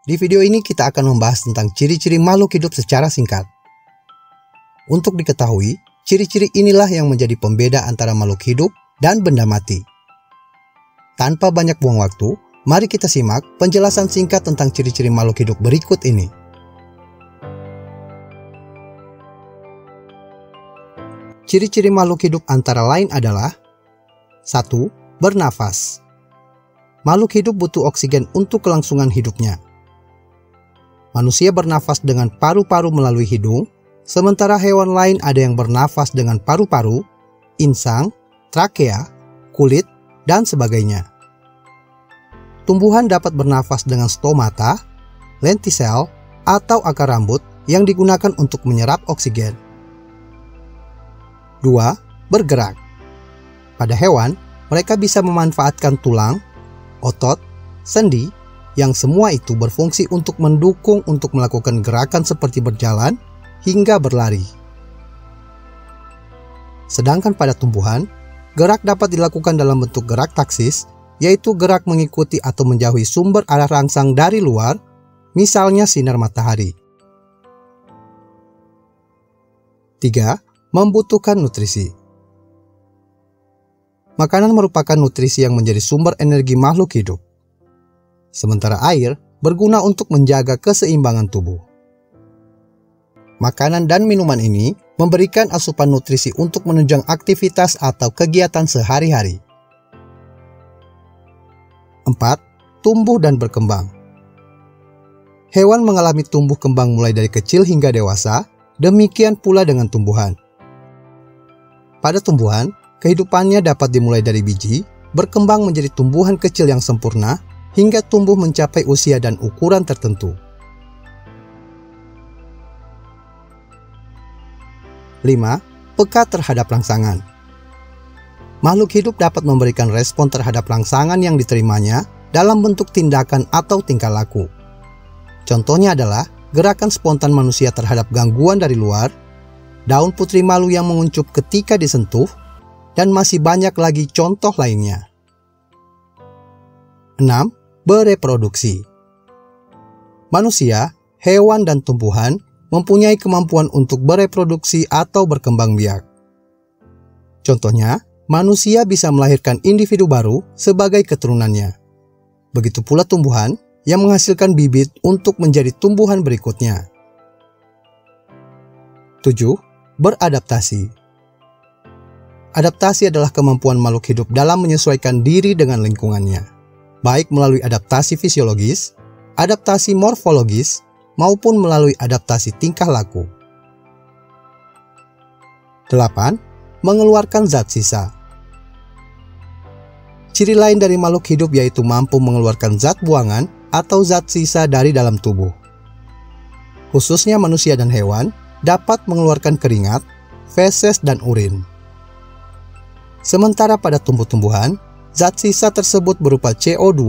Di video ini kita akan membahas tentang ciri-ciri makhluk hidup secara singkat. Untuk diketahui, ciri-ciri inilah yang menjadi pembeda antara makhluk hidup dan benda mati. Tanpa banyak buang waktu, mari kita simak penjelasan singkat tentang ciri-ciri makhluk hidup berikut ini. Ciri-ciri makhluk hidup antara lain adalah 1. Bernafas. Makhluk hidup butuh oksigen untuk kelangsungan hidupnya. Manusia bernafas dengan paru-paru melalui hidung, sementara hewan lain ada yang bernafas dengan paru-paru, insang, trakea, kulit, dan sebagainya. Tumbuhan dapat bernafas dengan stomata, lentisel, atau akar rambut yang digunakan untuk menyerap oksigen. 2. Bergerak. Pada hewan, mereka bisa memanfaatkan tulang, otot, sendi, yang semua itu berfungsi untuk mendukung untuk melakukan gerakan seperti berjalan hingga berlari. Sedangkan pada tumbuhan, gerak dapat dilakukan dalam bentuk gerak taksis, yaitu gerak mengikuti atau menjauhi sumber arah rangsang dari luar, misalnya sinar matahari. 3. Membutuhkan nutrisi. Makanan merupakan nutrisi yang menjadi sumber energi makhluk hidup. Sementara air berguna untuk menjaga keseimbangan tubuh. Makanan dan minuman ini memberikan asupan nutrisi untuk menunjang aktivitas atau kegiatan sehari-hari. 4. Tumbuh dan berkembang. Hewan mengalami tumbuh kembang mulai dari kecil hingga dewasa, demikian pula dengan tumbuhan. Pada tumbuhan, kehidupannya dapat dimulai dari biji, berkembang menjadi tumbuhan kecil yang sempurna, hingga tumbuh mencapai usia dan ukuran tertentu. 5. Peka terhadap rangsangan. Makhluk hidup dapat memberikan respon terhadap rangsangan yang diterimanya dalam bentuk tindakan atau tingkah laku. Contohnya adalah gerakan spontan manusia terhadap gangguan dari luar, daun putri malu yang menguncup ketika disentuh, dan masih banyak lagi contoh lainnya. 6. Bereproduksi. Manusia, hewan, dan tumbuhan mempunyai kemampuan untuk bereproduksi atau berkembang biak. Contohnya, manusia bisa melahirkan individu baru sebagai keturunannya. Begitu pula tumbuhan yang menghasilkan bibit untuk menjadi tumbuhan berikutnya. 7. Beradaptasi. Adaptasi adalah kemampuan makhluk hidup dalam menyesuaikan diri dengan lingkungannya, baik melalui adaptasi fisiologis, adaptasi morfologis, maupun melalui adaptasi tingkah laku. 8. Mengeluarkan zat sisa. Ciri lain dari makhluk hidup yaitu mampu mengeluarkan zat buangan atau zat sisa dari dalam tubuh. Khususnya manusia dan hewan dapat mengeluarkan keringat, feses, dan urin. Sementara pada tumbuh-tumbuhan, zat sisa tersebut berupa CO2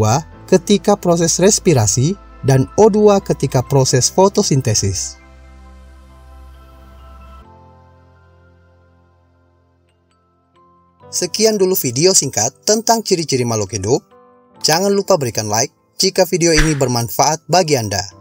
ketika proses respirasi dan O2 ketika proses fotosintesis. Sekian dulu video singkat tentang ciri-ciri makhluk hidup. Jangan lupa berikan like jika video ini bermanfaat bagi Anda.